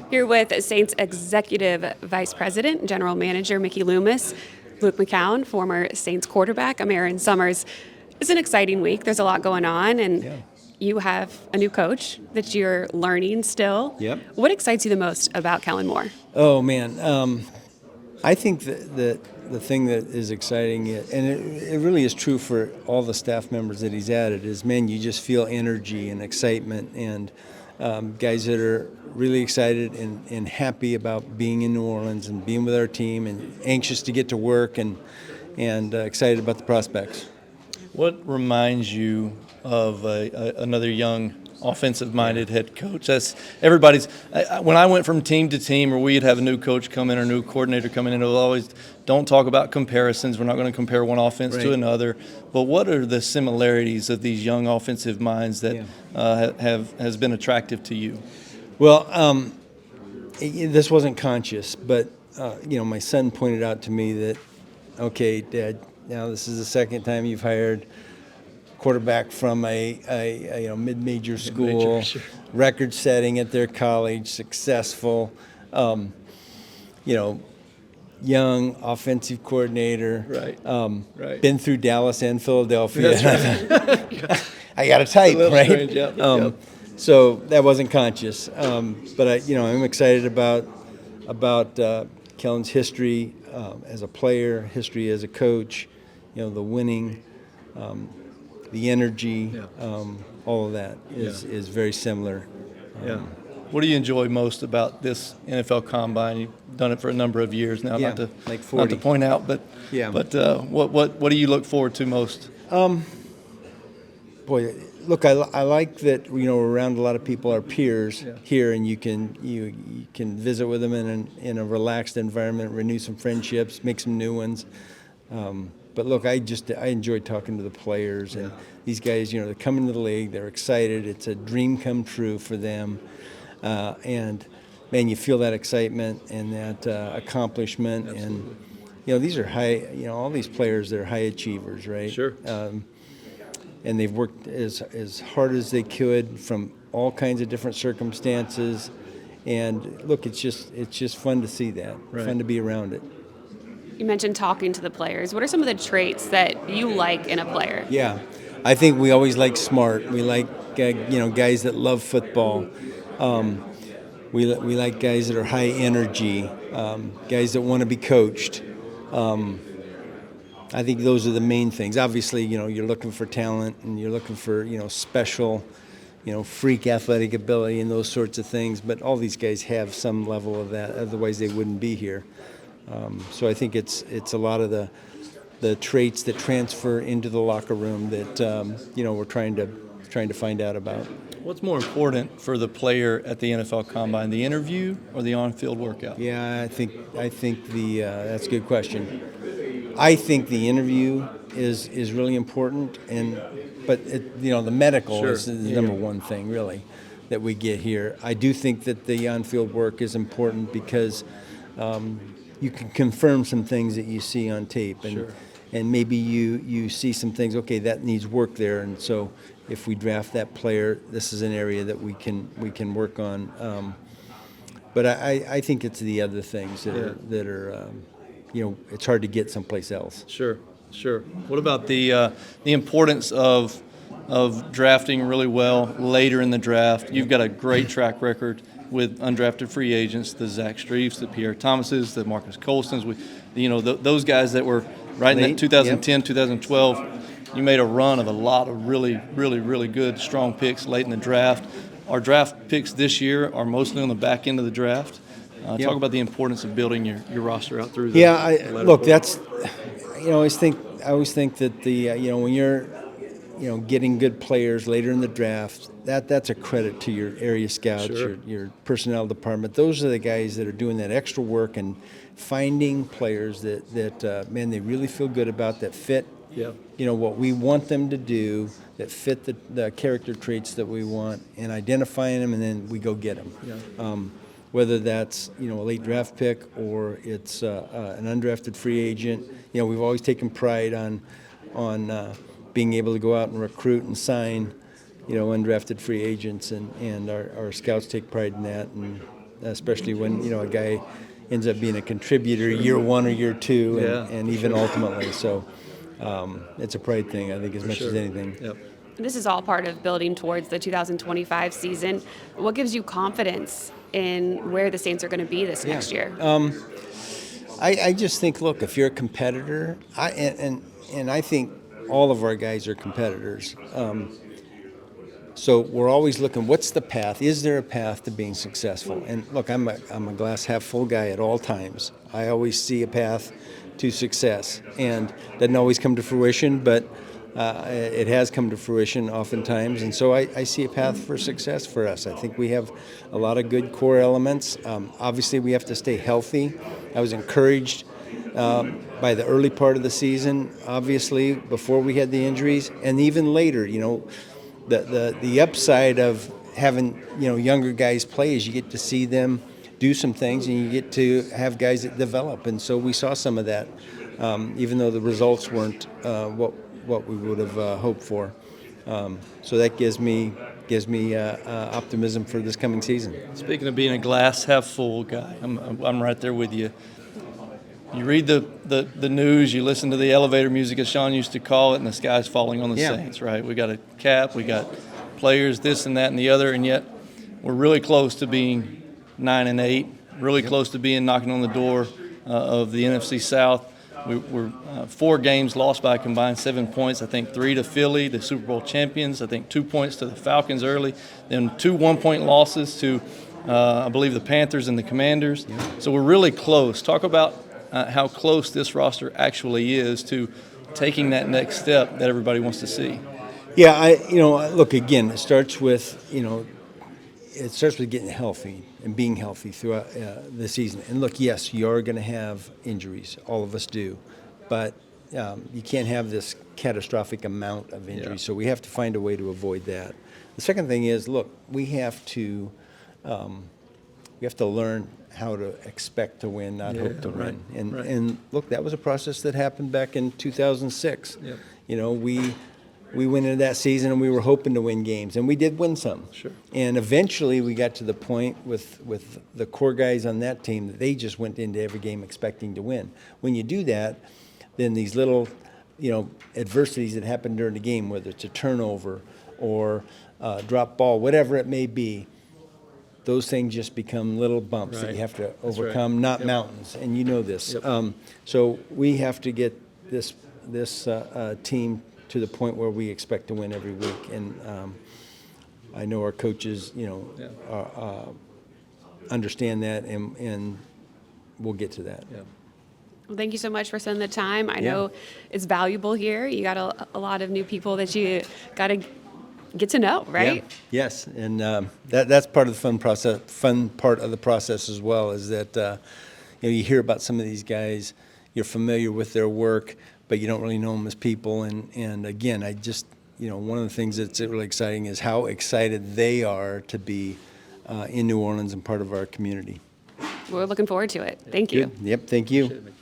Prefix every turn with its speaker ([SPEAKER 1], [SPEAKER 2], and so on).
[SPEAKER 1] Here with Saints Executive Vice President, General Manager Mickey Loomis, Luke McCown, former Saints quarterback. I'm Erin Summers. It's an exciting week. There's a lot going on, and you have a new coach that you're learning still.
[SPEAKER 2] Yep.
[SPEAKER 1] What excites you the most about Kellen Moore?
[SPEAKER 2] Oh, man. I think that the thing that is exciting, and it really is true for all the staff members that he's added, is, man, you just feel energy and excitement, and guys that are really excited and happy about being in New Orleans and being with our team and anxious to get to work and excited about the prospects.
[SPEAKER 3] What reminds you of another young offensive-minded head coach? That's everybody's. When I went from team to team, or we'd have a new coach come in or a new coordinator come in, it was always, don't talk about comparisons. We're not going to compare one offense to another. But what are the similarities of these young offensive minds that has been attractive to you?
[SPEAKER 2] Well, this wasn't conscious, but my son pointed out to me that, okay, Dad, now this is the second time you've hired quarterback from a mid-major school, record-setting at their college, successful, young offensive coordinator, been through Dallas and Philadelphia. I got a type, right?
[SPEAKER 3] Strange,
[SPEAKER 2] So that wasn't conscious, but I'm excited about Kellen's history as a player, history as a coach, the winning. The energy, all of that is very similar.
[SPEAKER 3] What do you enjoy most about this NFL Combine? You've done it for a number of years now, not to point out, but what do you look forward to most?
[SPEAKER 2] Look, I like that we're around a lot of people, our peers here, and you can visit with them in a relaxed environment, renew some friendships, make some new ones. But look, I enjoy talking to the players, and these guys, they're coming to the league, they're excited. It's a dream come true for them, and man, you feel that excitement and that accomplishment.
[SPEAKER 3] Absolutely.
[SPEAKER 2] And these are high. All these players, they're high achievers, right?
[SPEAKER 3] Sure.
[SPEAKER 2] And they've worked as hard as they could from all kinds of different circumstances. And look, it's just fun to see that, fun to be around it.
[SPEAKER 1] You mentioned talking to the players. What are some of the traits that you like in a player?
[SPEAKER 2] Yeah, I think we always like smart. We like guys that love football. We like guys that are high energy, guys that want to be coached. I think those are the main things. Obviously, you're looking for talent and you're looking for special, freak athletic ability and those sorts of things. But all these guys have some level of that. Otherwise, they wouldn't be here. So I think it's a lot of the traits that transfer into the locker room that we're trying to find out about.
[SPEAKER 3] What's more important for the player at the NFL Combine, the interview or the on-field workout?
[SPEAKER 2] Yeah, I think that's a good question. I think the interview is really important, but the medical is the number one thing really that we get here. I do think that the on-field work is important because you can confirm some things that you see on tape, and maybe you see some things. Okay, that needs work there, and so if we draft that player, this is an area that we can work on. But I think it's the other things that are it's hard to get someplace else.
[SPEAKER 3] Sure. What about the importance of drafting really well later in the draft? You've got a great track record with undrafted free agents, the Zach Streifs, the Pierre Thomases, the Marcus Colstons, those guys that were right in that 2010, 2012. You made a run of a lot of really, really, really good, strong picks late in the draft. Our draft picks this year are mostly on the back end of the draft. Talk about the importance of building your roster out through the
[SPEAKER 2] that's I always think that when you're getting good players later in the draft, that's a credit to your area scouts, your personnel department. Those are the guys that are doing that extra work and finding players that they really feel good about, that fit what we want them to do, that fit the character traits that we want, and identifying them, and then we go get them. Whether that's a late draft pick or it's an undrafted free agent, we've always taken pride on being able to go out and recruit and sign, undrafted free agents, and our scouts take pride in that, and especially when a guy ends up being a contributor year one or year two, and even ultimately. So it's a pride thing, I think, as much as anything.
[SPEAKER 3] Yep.
[SPEAKER 1] This is all part of building towards the 2025 season. What gives you confidence in where the Saints are going to be this next year?
[SPEAKER 2] I just think, look, if you're a competitor, and I think all of our guys are competitors. So we're always looking, what's the path? Is there a path to being successful? And look, I'm a glass half full guy at all times. I always see a path to success, and doesn't always come to fruition, but it has come to fruition oftentimes. And so I see a path for success for us. I think we have a lot of good core elements. Obviously, we have to stay healthy. I was encouraged by the early part of the season, obviously, before we had the injuries, and even later, the upside of having younger guys play is you get to see them do some things, and you get to have guys that develop. And so we saw some of that, even though the results weren't what we would have hoped for. So that gives me optimism for this coming season.
[SPEAKER 3] Speaking of being a glass half full guy, I'm right there with you. You read the news, you listen to the elevator music, as Sean used to call it, and the sky's falling on the Saints, right? We got a cap, we got players, this and that and the other, and yet we're really close to being 9-8, really close to being knocking on the door of the NFC South. We're 4 games lost by a combined 7 points. I think 3 to Philly, the Super Bowl champions. I think 2 points to the Falcons early. Then 2 one-point losses to, I believe, the Panthers and the Commanders. So we're really close. Talk about how close this roster actually is to taking that next step that everybody wants to see.
[SPEAKER 2] Yeah, look, again, it starts with getting healthy and being healthy throughout the season. And look, yes, you are going to have injuries. All of us do. But you can't have this catastrophic amount of injuries. So we have to find a way to avoid that. The second thing is, look, we have to learn how to expect to win, not hope to win. And look, that was a process that happened back in 2006. Yep. We went into that season and we were hoping to win games, and we did win some.
[SPEAKER 3] Sure.
[SPEAKER 2] And eventually we got to the point with the core guys on that team that they just went into every game expecting to win. When you do that, then these little, adversities that happen during the game, whether it's a turnover or drop ball, whatever it may be, those things just become little bumps that you have to overcome, not mountains. And you know this.
[SPEAKER 3] Yep.
[SPEAKER 2] So we have to get this team to the point where we expect to win every week. And I know our coaches, understand that, and we'll get to that.
[SPEAKER 3] Yeah.
[SPEAKER 1] Well, thank you so much for spending the time. I know it's valuable here. You got a lot of new people that you got to get to know, right?
[SPEAKER 2] Yeah. Yes, and that's part of the fun part of the process as well, is that you hear about some of these guys, you're familiar with their work, but you don't really know them as people. And again, I just, one of the things that's really exciting is how excited they are to be in New Orleans and part of our community.
[SPEAKER 1] We're looking forward to it. Thank you.
[SPEAKER 2] Good. Yep, thank you.